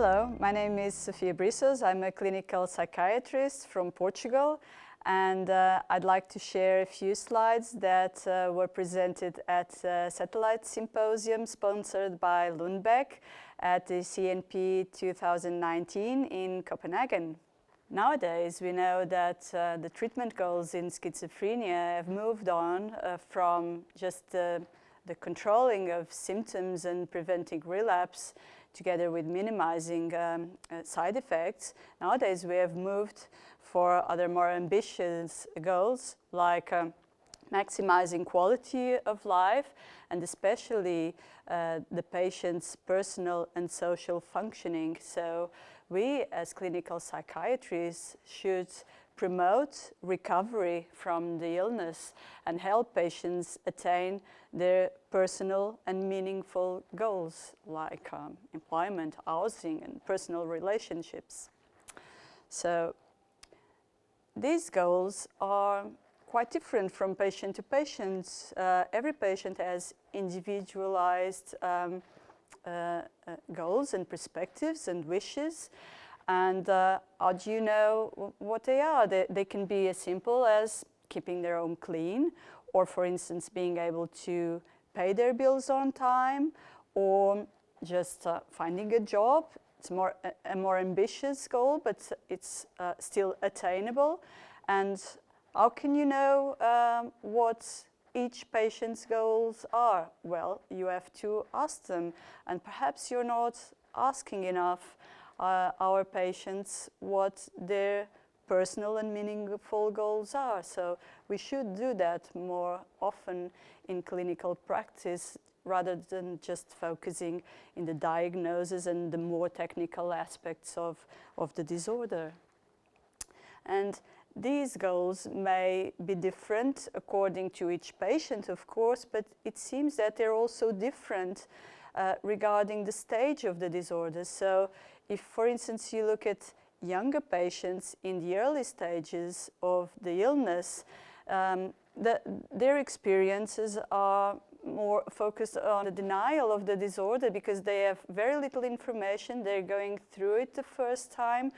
Hello, my name is Sofia Brissos. I'm a clinical psychiatrist from Portugal, and I'd like to share a few slides that were presented at a satellite symposium sponsored by Lundbeck at the CNP 2019 in Copenhagen. Nowadays, we know that the treatment goals in schizophrenia have moved on from just the controlling of symptoms and preventing relapse together with minimizing side effects. Nowadays, we have moved for other more ambitious goals like maximizing quality of life and especially the patient's personal and social functioning. So we as clinical psychiatrists should promote recovery from the illness and help patients attain their personal and meaningful goals like employment, housing, and personal relationships. So these goals are quite different from patient to patient. Every patient has individualized goals and perspectives and wishes. And how do you know what they are? They can be as simple as keeping their home clean, or for instance, being able to pay their bills on time, or just finding a job. It's a more ambitious goal, but it's still attainable. And how can you know what each patient's goals are? Well, you have to ask them, and perhaps you're not asking enough our patients what their personal and meaningful goals are. So we should do that more often in clinical practice rather than just focusing in the diagnosis and the more technical aspects of the disorder. And these goals may be different according to each patient, of course, but it seems that they're also different regarding the stage of the disorder. So if, for instance, you look at younger patients in the early stages of the illness, their experiences are more focused on the denial of the disorder because they have very little information. They're going through it the first time,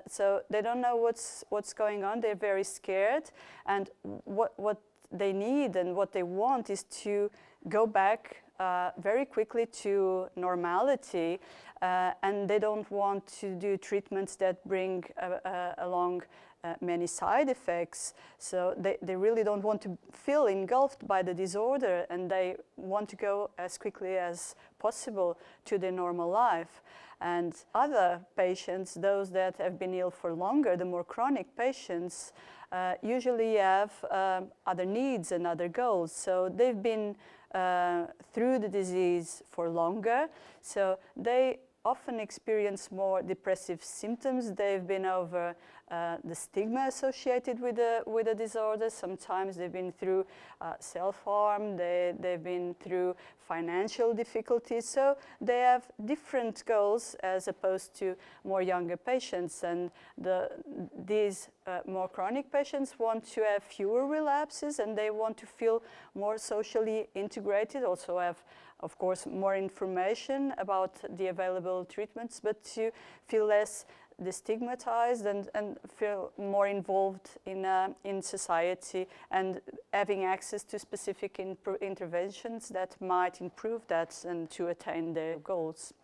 so they don't know what's going on. They're very scared, and what they need and what they want is to go back very quickly to normality, and they don't want to do treatments that bring along many side effects. So they really don't want to feel engulfed by the disorder, and they want to go as quickly as possible to their normal life. And other patients, those that have been ill for longer, the more chronic patients, usually have other needs and other goals. So they've been through the disease for longer, so they often experience more depressive symptoms. They've been over the stigma associated with the disorder. Sometimes they've been through self-harm, they've been through financial difficulties, so they have different goals as opposed to more younger patients. And these more chronic patients want to have fewer relapses, and they want to feel more socially integrated, also have, of course, more information about the available treatments, but to feel less destigmatized and feel more involved in society and having access to specific interventions that might improve that and to attain their goals.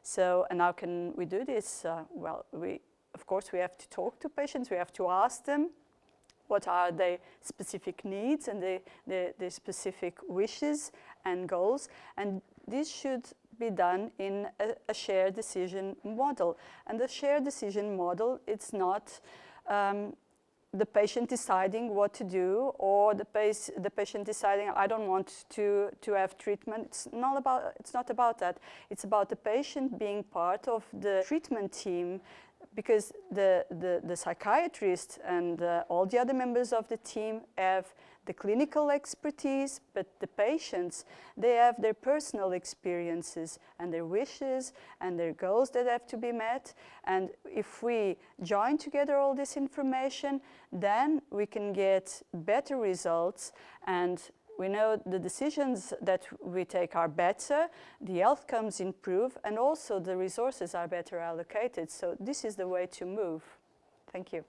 So, and how can we do this? Well, of course, we have to talk to patients. We have to ask them what are their specific needs and their specific wishes and goals, and this should be done in a shared decision model. And the shared decision model, it's not the patient deciding what to do, or the patient deciding, I don't want to have treatment. It's not about that. It's about the patient being part of the treatment team, because the psychiatrist and all the other members of the team have the clinical expertise, but the patients, they have their personal experiences and their wishes and their goals that have to be met. And if we join together all this information, then we can get better results and we know the decisions that we take are better, the outcomes improve, and also the resources are better allocated. So this is the way to move. Thank you.